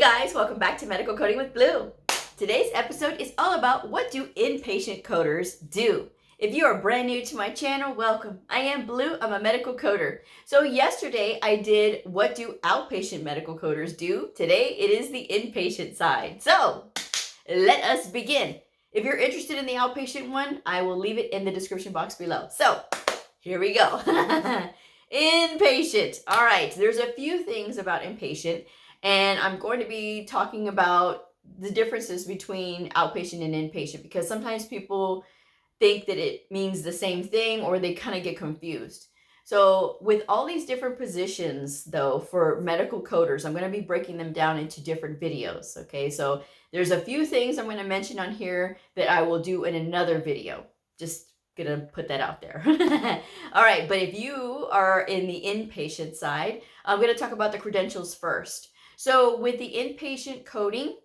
guys, welcome back to Medical Coding with Blue. Today's episode is all about what do inpatient coders do. If you are brand new to my channel, welcome. I am Blue, I'm a medical coder. So yesterday I did what do outpatient medical coders do. Today it is the inpatient side. So let us begin. If you're interested in the outpatient one, I will leave it in the description box below. So here we go. Inpatient. All right, there's a few things about inpatient, and I'm going to be talking about the differences between outpatient and inpatient because sometimes people think that it means the same thing or they kind of get confused. So with all these different positions though for medical coders, I'm going to be breaking them down into different videos. Okay, so there's a few things I'm going to mention on here that I will do in another video. Just gonna put that out there. All right, but if you are in the inpatient side, I'm going to talk about the credentials first. So with the inpatient coding,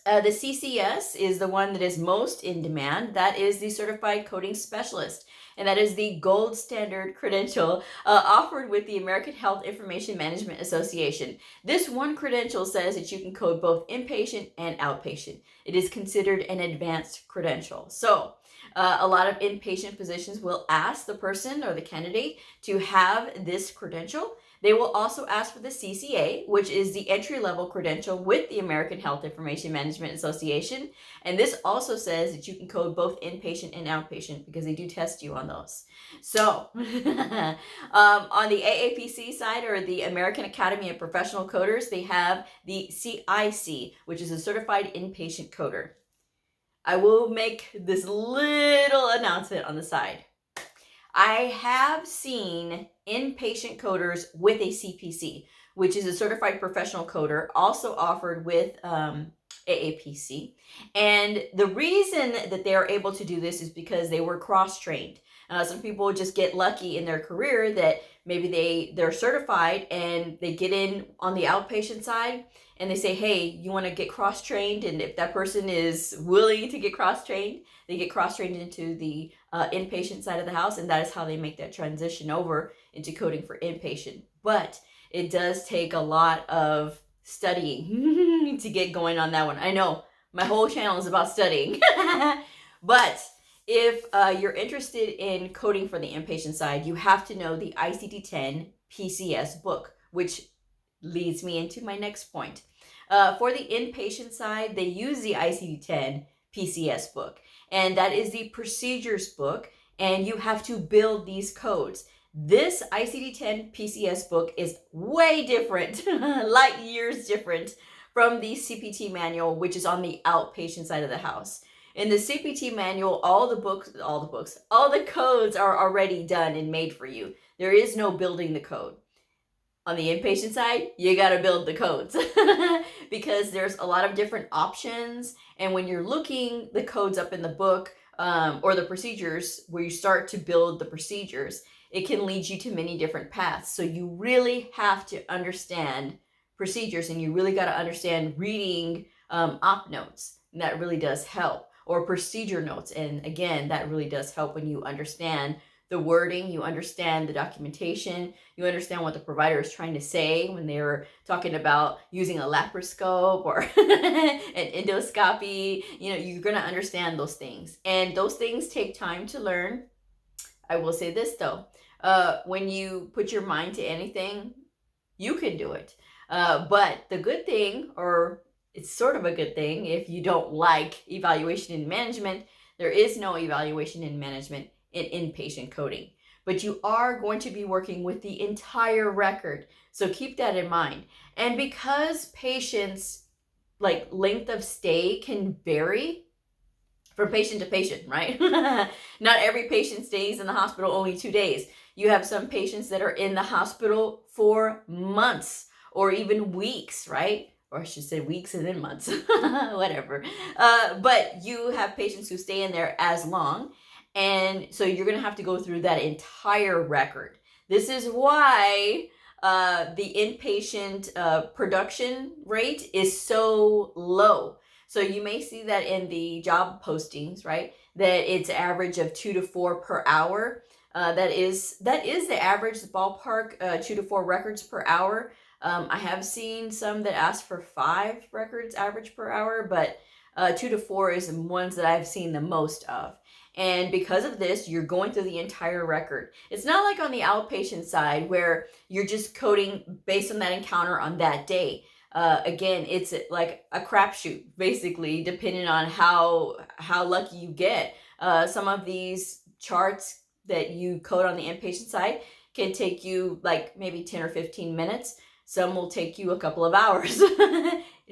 the CCS is the one that is most in demand. That is the Certified Coding Specialist, and that is the gold standard credential offered with the American Health Information Management Association. This one credential says that you can code both inpatient and outpatient. It is considered an advanced credential. So a lot of inpatient positions will ask the person or the candidate to have this credential. They will also ask for the CCA, which is the entry-level credential with the American Health Information Management Association. And this also says that you can code both inpatient and outpatient because they do test you on those. So on the AAPC side, or the American Academy of Professional Coders, they have the CIC, which is a Certified Inpatient Coder. I will make this little announcement on the side. I have seen inpatient coders with a CPC, which is a Certified Professional Coder, also offered with AAPC. And the reason that they are able to do this is because they were cross-trained. Some people just get lucky in their career that maybe they're certified and they get in on the outpatient side and they say, hey, you want to get cross-trained? And if that person is willing to get cross-trained, they get cross-trained into the inpatient side of the house, and that is how they make that transition over into coding for inpatient. But it does take a lot of studying to get going on that one. I know, my whole channel is about studying. But if you're interested in coding for the inpatient side, you have to know the ICD-10 PCS book, which leads me into my next point. For the inpatient side, they use the ICD-10 PCS book, and that is the procedures book, and you have to build these codes. This ICD-10 PCS book is way different, light years different from the CPT manual, which is on the outpatient side of the house. In the CPT manual, all the codes are already done and made for you. There is no building the code. On the inpatient side, you got to build the codes because there's a lot of different options. And when you're looking the codes up in the book or the procedures where you start to build the procedures, it can lead you to many different paths. So you really have to understand procedures, and you really got to understand reading op notes. And that really does help. Or procedure notes. And again, that really does help when you understand the wording, you understand the documentation, you understand what the provider is trying to say when they're talking about using a laparoscope or an endoscopy. You know, you're going to understand those things. And those things take time to learn. I will say this though, when you put your mind to anything, you can do it. But the good thing, or it's sort of a good thing if you don't like evaluation in management, there is no evaluation in management in inpatient coding, but you are going to be working with the entire record. So keep that in mind. And because patients, like length of stay can vary from patient to patient, right? Not every patient stays in the hospital only 2 days. You have some patients that are in the hospital for months or even weeks, right? Or I should say weeks and then months, whatever. But you have patients who stay in there as long. And so you're going to have to go through that entire record. This is why the inpatient production rate is so low. So you may see that in the job postings, right? That it's average of 2 to 4 per hour. That is the average ballpark, 2 to 4 records per hour. I have seen some that ask for 5 records average per hour, but 2 to 4 is the ones that I've seen the most of. And because of this, you're going through the entire record. It's not like on the outpatient side where you're just coding based on that encounter on that day. Again, it's like a crapshoot, basically, depending on how lucky you get. Some of these charts that you code on the inpatient side can take you like maybe 10 or 15 minutes. Some will take you a couple of hours.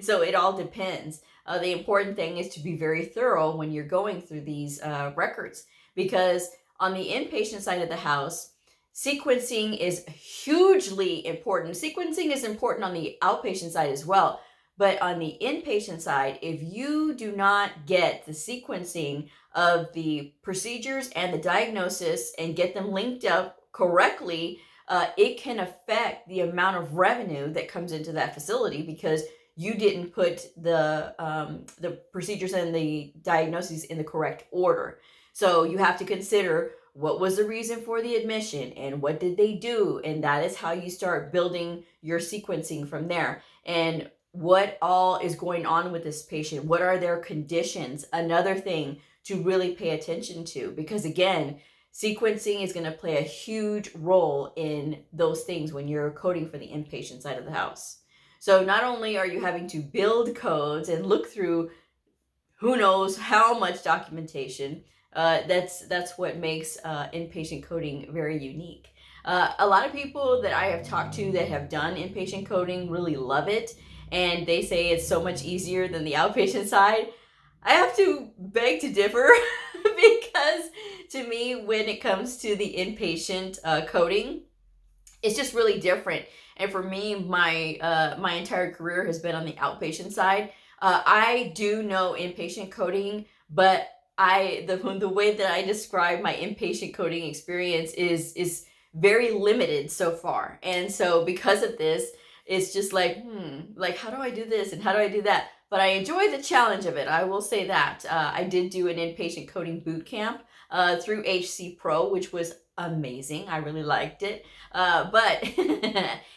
So it all depends. The important thing is to be very thorough when you're going through these records, because on the inpatient side of the house, sequencing is hugely important. Sequencing is important on the outpatient side as well. But on the inpatient side, if you do not get the sequencing of the procedures and the diagnosis and get them linked up correctly, it can affect the amount of revenue that comes into that facility, because you didn't put the procedures and the diagnoses in the correct order. So you have to consider what was the reason for the admission and what did they do, and that is how you start building your sequencing from there. And what all is going on with this patient, what are their conditions, another thing to really pay attention to, because again, sequencing is going to play a huge role in those things when you're coding for the inpatient side of the house. So not only are you having to build codes and look through who knows how much documentation, that's what makes inpatient coding very unique. A lot of people that I have talked to that have done inpatient coding really love it, and they say it's so much easier than the outpatient side. I have to beg to differ because to me, when it comes to the inpatient coding, it's just really different. And for me, my entire career has been on the outpatient side. I do know inpatient coding, but the way that I describe my inpatient coding experience is very limited so far. And so because of this, it's just like, how do I do this and how do I do that? But I enjoy the challenge of it. I will say that. I did do an inpatient coding boot camp through HC Pro, which was amazing. I really liked it. But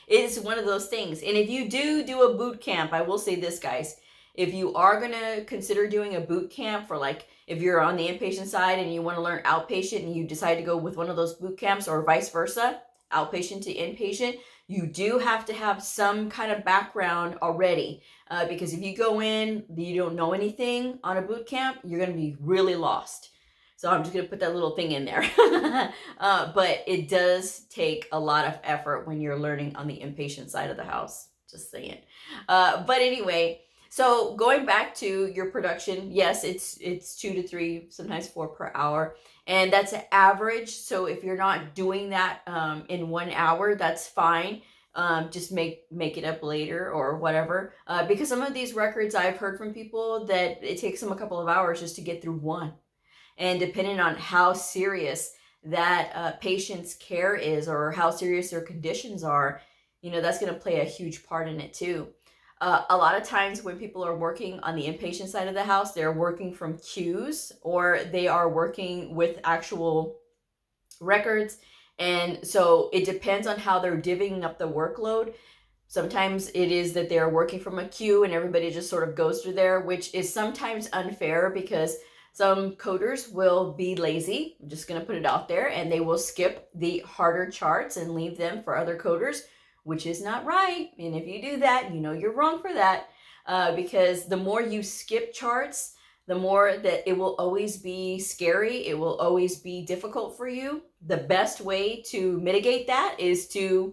it's one of those things. And if you do a boot camp, I will say this, guys. If you are going to consider doing a boot camp for, like, if you're on the inpatient side and you want to learn outpatient and you decide to go with one of those boot camps, or vice versa, outpatient to inpatient, you do have to have some kind of background already. Because if you go in, you don't know anything on a boot camp, you're going to be really lost. So I'm just going to put that little thing in there. But it does take a lot of effort when you're learning on the inpatient side of the house. Just saying. But anyway, so going back to your production, yes, it's 2 to 3, sometimes 4 per hour. And that's an average. So if you're not doing that in 1 hour, that's fine. Just make it up later or whatever. Because some of these records, I've heard from people that it takes them a couple of hours just to get through one. And depending on how serious that patient's care is or how serious their conditions are, that's going to play a huge part in it too. A lot of times when people are working on the inpatient side of the house, they're working from queues or they are working with actual records. And so it depends on how they're divvying up the workload. Sometimes it is that they're working from a queue and everybody just sort of goes through there, which is sometimes unfair because some coders will be lazy. I'm just going to put it out there, and they will skip the harder charts and leave them for other coders, which is not right. And if you do that, you're wrong for that, because the more you skip charts, the more that it will always be scary. It will always be difficult for you. The best way to mitigate that is to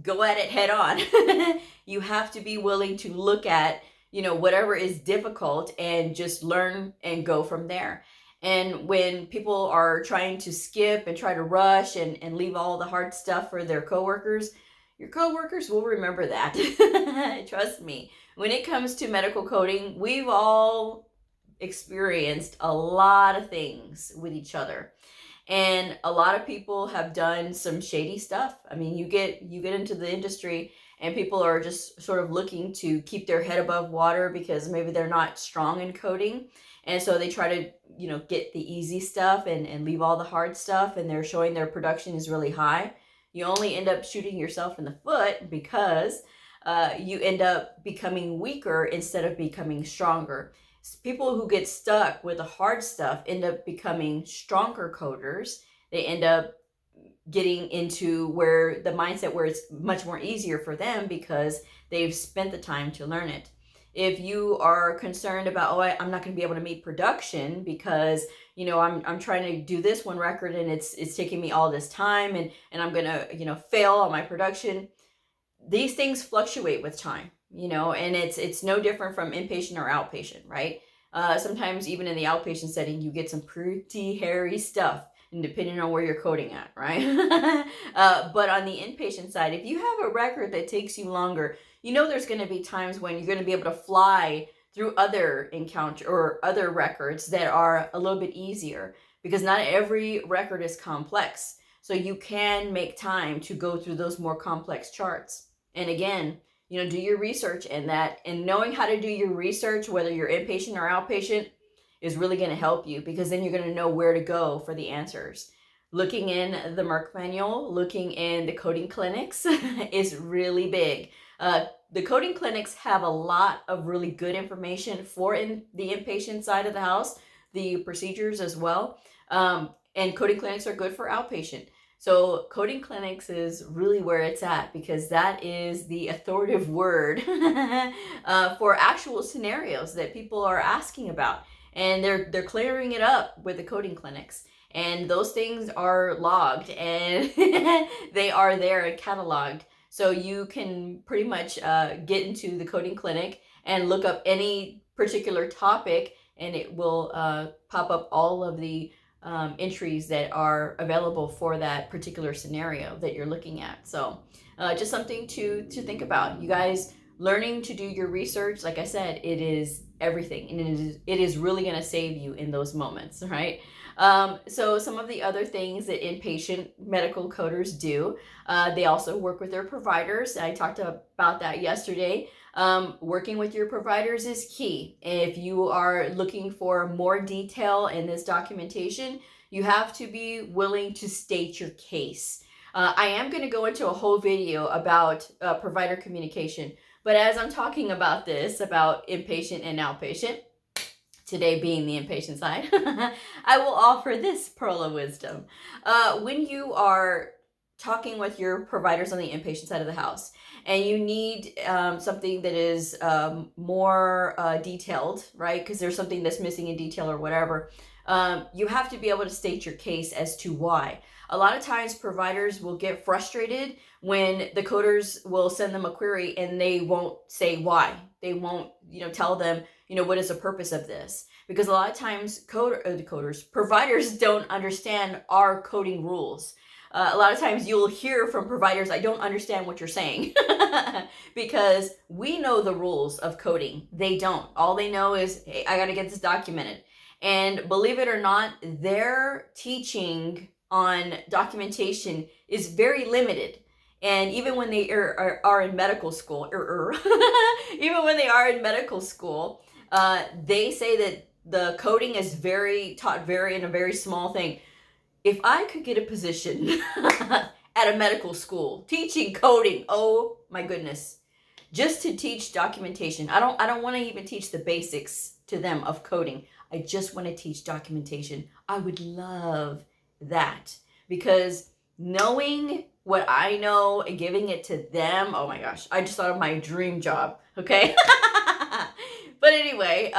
go at it head on. You have to be willing to look at, whatever is difficult and just learn and go from there. And when people are trying to skip and try to rush and leave all the hard stuff for their coworkers, your coworkers will remember that. Trust me. When it comes to medical coding, we've all experienced a lot of things with each other. And a lot of people have done some shady stuff. I mean, you get into the industry and people are just sort of looking to keep their head above water because maybe they're not strong in coding. And so they try to, get the easy stuff and leave all the hard stuff, and they're showing their production is really high. You only end up shooting yourself in the foot because you end up becoming weaker instead of becoming stronger. People who get stuck with the hard stuff end up becoming stronger coders. They end up getting into where the mindset where it's much more easier for them because they've spent the time to learn it. If you are concerned about, I'm not going to be able to meet production because, I'm trying to do this one record and it's taking me all this time and I'm going to, fail on my production. These things fluctuate with time, and it's no different from inpatient or outpatient, right? Sometimes even in the outpatient setting, you get some pretty hairy stuff, and depending on where you're coding at, right? But on the inpatient side, if you have a record that takes you longer, there's going to be times when you're going to be able to fly through other encounter or other records that are a little bit easier, because not every record is complex. So you can make time to go through those more complex charts. And again, do your research in that, and knowing how to do your research, whether you're inpatient or outpatient, is really going to help you, because then you're going to know where to go for the answers. Looking in the Merck manual, looking in the coding clinics is really big. The coding clinics have a lot of really good information for in the inpatient side of the house, the procedures as well. And coding clinics are good for outpatient. So coding clinics is really where it's at, because that is the authoritative word for actual scenarios that people are asking about. And they're clearing it up with the coding clinics. And those things are logged and they are there and cataloged. So you can pretty much get into the coding clinic and look up any particular topic, and it will pop up all of the entries that are available for that particular scenario that you're looking at. So just something to think about. You guys, learning to do your research, like I said, it is everything, and it is really going to save you in those moments, right? So some of the other things that inpatient medical coders do, they also work with their providers. I talked about that yesterday. Working with your providers is key. If you are looking for more detail in this documentation, you have to be willing to state your case. I am going to go into a whole video about provider communication, but as I'm talking about this, about inpatient and outpatient, today being the inpatient side, I will offer this pearl of wisdom. When you are talking with your providers on the inpatient side of the house, and you need something that is more detailed, right? Because there's something that's missing in detail or whatever, you have to be able to state your case as to why. A lot of times providers will get frustrated when the coders will send them a query and they won't say why. They won't, tell them, what is the purpose of this? Because a lot of times providers don't understand our coding rules. A lot of times you'll hear from providers, I don't understand what you're saying, because we know the rules of coding. They don't. All they know is, hey, I got to get this documented. And believe it or not, their teaching on documentation is very limited. And even when they are in medical school, even when they are in medical school, they say that the coding is taught in a very small thing. If I could get a position at a medical school teaching coding, oh my goodness, just to teach documentation. I don't want to even teach the basics to them of coding. I just want to teach documentation. I would love that, because knowing what I know and giving it to them, oh my gosh, I just thought of my dream job, okay? But anyway,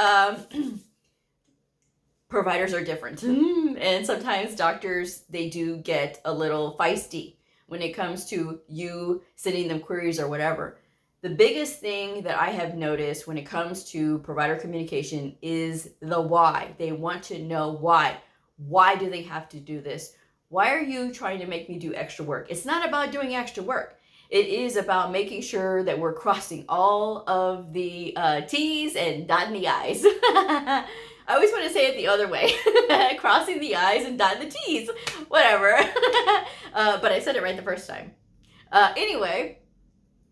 providers are different. And sometimes doctors, they do get a little feisty when it comes to you sending them queries or whatever. The biggest thing that I have noticed when it comes to provider communication is the why. They want to know why. Why do they have to do this? Why are you trying to make me do extra work? It's not about doing extra work. It is about making sure that we're crossing all of the T's and dotting the I's. I always want to say it the other way. Crossing the I's and dotting the T's. Whatever. But I said it right the first time. Anyway,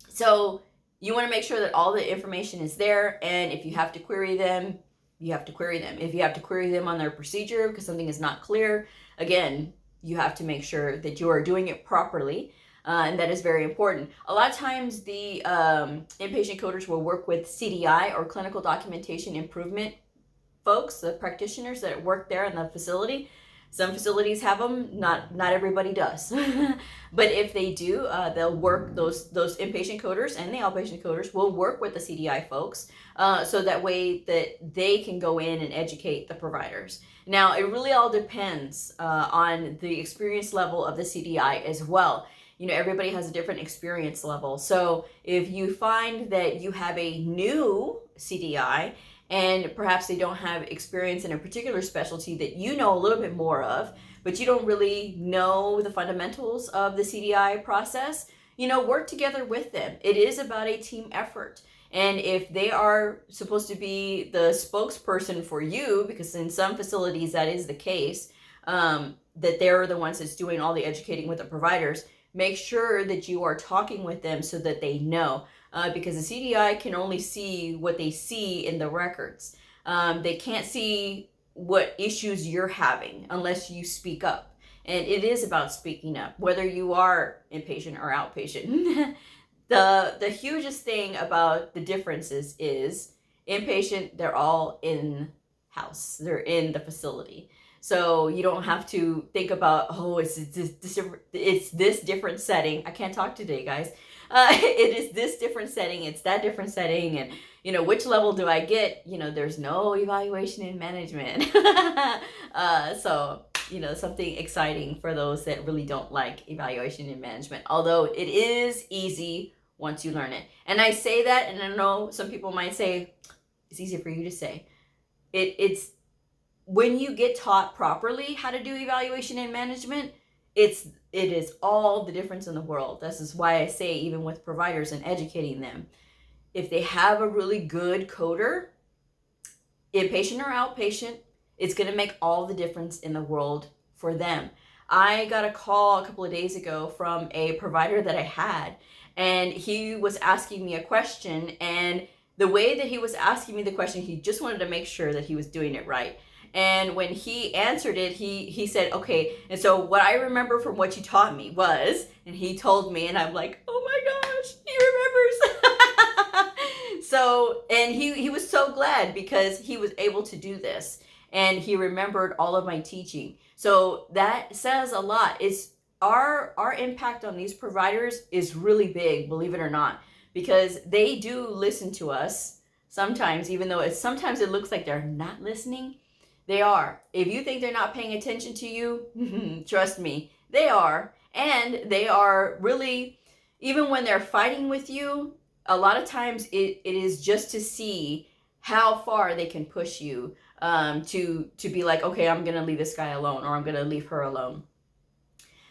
so you want to make sure that all the information is there. And if you have to query them, you have to query them. If you have to query them on their procedure because something is not clear, again, you have to make sure that you are doing it properly. And that is very important. A lot of times the inpatient coders will work with CDI, or clinical documentation improvement folks, the practitioners that work there in the facility. Some facilities have them, not everybody does. But if they do, they'll work, those inpatient coders and the outpatient coders will work with the CDI folks, so that way that they can go in and educate the providers. Now, it really all depends on the experience level of the CDI as well. You know, everybody has a different experience level. So if you find that you have a new CDI and perhaps they don't have experience in a particular specialty that you know a little bit more of, but you don't really know the fundamentals of the CDI process, you know, work together with them. It is about a team effort. And if they are supposed to be the spokesperson for you, because in some facilities that is the case, that they're the ones that's doing all the educating with the providers, make sure that you are talking with them so that they know. Because the CDI can only see what they see in the records. They can't see what issues you're having unless you speak up. And it is about speaking up, whether you are inpatient or outpatient. The hugest thing about the differences is inpatient, they're all in-house. They're in the facility. So you don't have to think about, oh, it's this different setting. I can't talk today, guys. It is this different setting, it's that different setting, and you know, which level do I get? You know, there's no evaluation in management. So, you know, something exciting for those that really don't like evaluation in management, although it is easy once you learn it. And I say that, and I know some people might say, it's easy for you to say. It's when you get taught properly how to do evaluation in management, it is all the difference in the world. This is why I say, even with providers and educating them, if they have a really good coder, inpatient or outpatient, it's going to make all the difference in the world for them. I got a call a couple of days ago from a provider that I had, and he was asking me a question, and the way that he was asking me the question, he just wanted to make sure that he was doing it right. And when he answered it, he said, okay, and so what I remember from what you taught me was, and he told me, and I'm like, oh my gosh, he remembers. So, and he was so glad because he was able to do this, and he remembered all of my teaching. So that says a lot. It's our impact on these providers is really big, believe it or not, because they do listen to us sometimes, even though sometimes it looks like they're not listening. They are. If you think they're not paying attention to you, trust me, they are. And they are really, even when they're fighting with you, a lot of times it is just to see how far they can push you, to be like, okay, I'm going to leave this guy alone, or I'm going to leave her alone.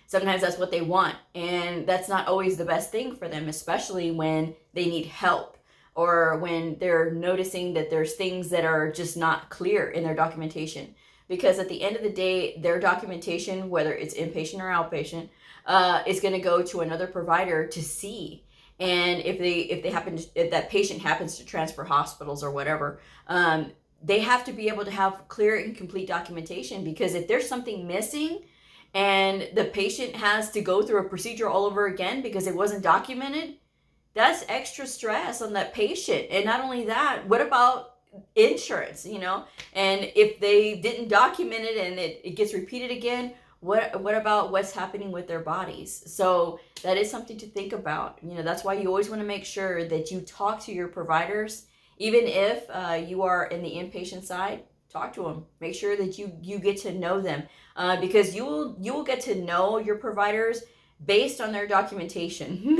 Sometimes that's what they want. And that's not always the best thing for them, especially when they need help, or when they're noticing that there's things that are just not clear in their documentation. Because at the end of the day, their documentation, whether it's inpatient or outpatient, is going to go to another provider to see. And if that patient happens to transfer hospitals or whatever, they have to be able to have clear and complete documentation, because if there's something missing and the patient has to go through a procedure all over again because it wasn't documented, that's extra stress on that patient. And not only that, what about insurance, you know? And if they didn't document it and it gets repeated again, what about what's happening with their bodies? So that is something to think about. You know, that's why you always want to make sure that you talk to your providers. Even if you are in the inpatient side, talk to them. Make sure that you get to know them, because you will get to know your providers based on their documentation.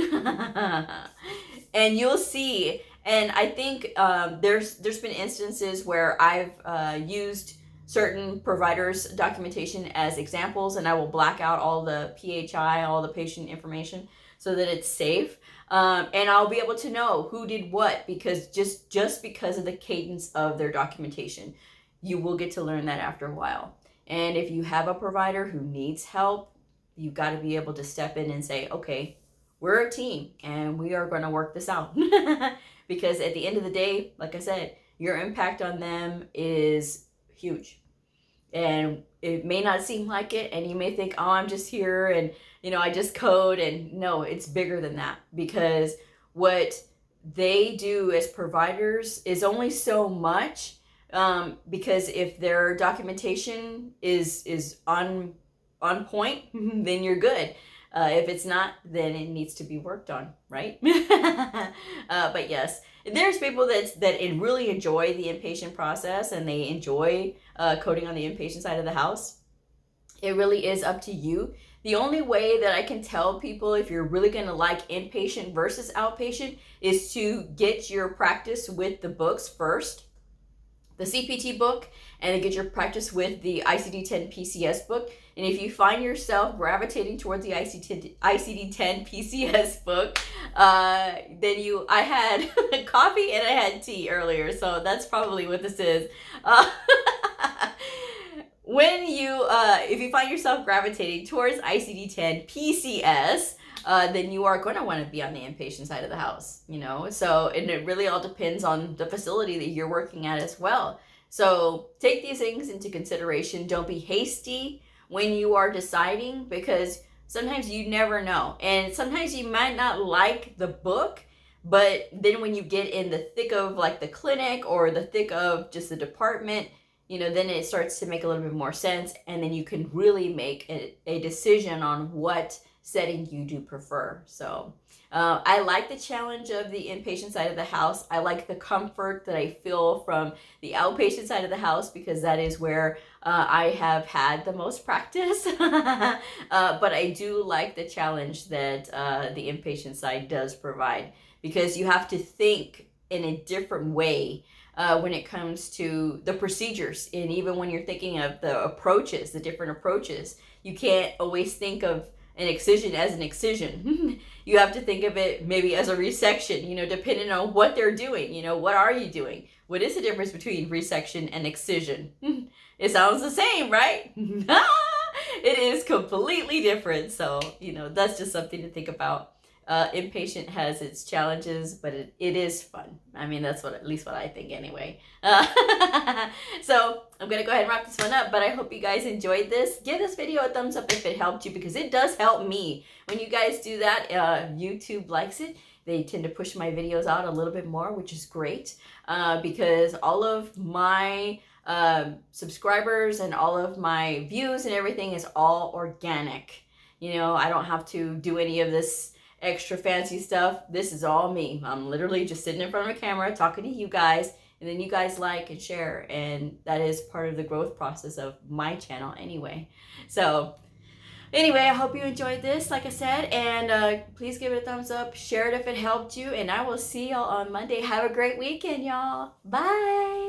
And you'll see. And I think there's been instances where I've used certain providers' documentation as examples, and I will black out all the PHI, all the patient information, so that it's safe. And I'll be able to know who did what, because just because of the cadence of their documentation. You will get to learn that after a while. And if you have a provider who needs help, you've got to be able to step in and say, okay, we're a team and we are going to work this out. Because at the end of the day, like I said, your impact on them is huge. And it may not seem like it, and you may think, oh, I'm just here and I just code, and no, it's bigger than that, because what they do as providers is only so much, because if their documentation is on point, then you're good. If it's not, then it needs to be worked on, right? But yes, there's people that really enjoy the inpatient process, and they enjoy coding on the inpatient side of the house. It really is up to you. The only way that I can tell people if you're really going to like inpatient versus outpatient is to get your practice with the books first, the CPT book, and then get your practice with the ICD-10 PCS book. And if you find yourself gravitating towards the ICD-10 PCS book, then I had coffee and I had tea earlier, so that's probably what this is. When if you find yourself gravitating towards ICD-10 PCS, then you are going to want to be on the inpatient side of the house, So, and it really all depends on the facility that you're working at as well. So take these things into consideration. Don't be hasty when you are deciding, because sometimes you never know. And sometimes you might not like the book, but then when you get in the thick of like the clinic or the thick of just the department, then it starts to make a little bit more sense, and then you can really make a decision on what setting you do prefer. So I like the challenge of the inpatient side of the house. I like the comfort that I feel from the outpatient side of the house, because that is where I have had the most practice. But I do like the challenge that the inpatient side does provide, because you have to think in a different way when it comes to the procedures. And even when you're thinking of the approaches, the different approaches, you can't always think of an excision as an excision. You have to think of it maybe as a resection, depending on what they're doing. What are you doing? What is the difference between resection and excision? It sounds the same, right? It is completely different. So, that's just something to think about. Inpatient has its challenges, but it is fun. I mean, that's at least what I think anyway. So I'm gonna go ahead and wrap this one up, but I hope you guys enjoyed this. Give this video a thumbs up if it helped you, because it does help me. When you guys do that, YouTube likes it. They tend to push my videos out a little bit more, which is great, because all of my subscribers and all of my views and everything is all organic. I don't have to do any of this extra fancy stuff. This is all me. I'm literally just sitting in front of a camera talking to you guys, and then you guys like and share, and that is part of the growth process of my channel anyway. So anyway, I hope you enjoyed this, like I said, and please give it a thumbs up, share it if it helped you, and I will see y'all on Monday. Have a great weekend, y'all. Bye.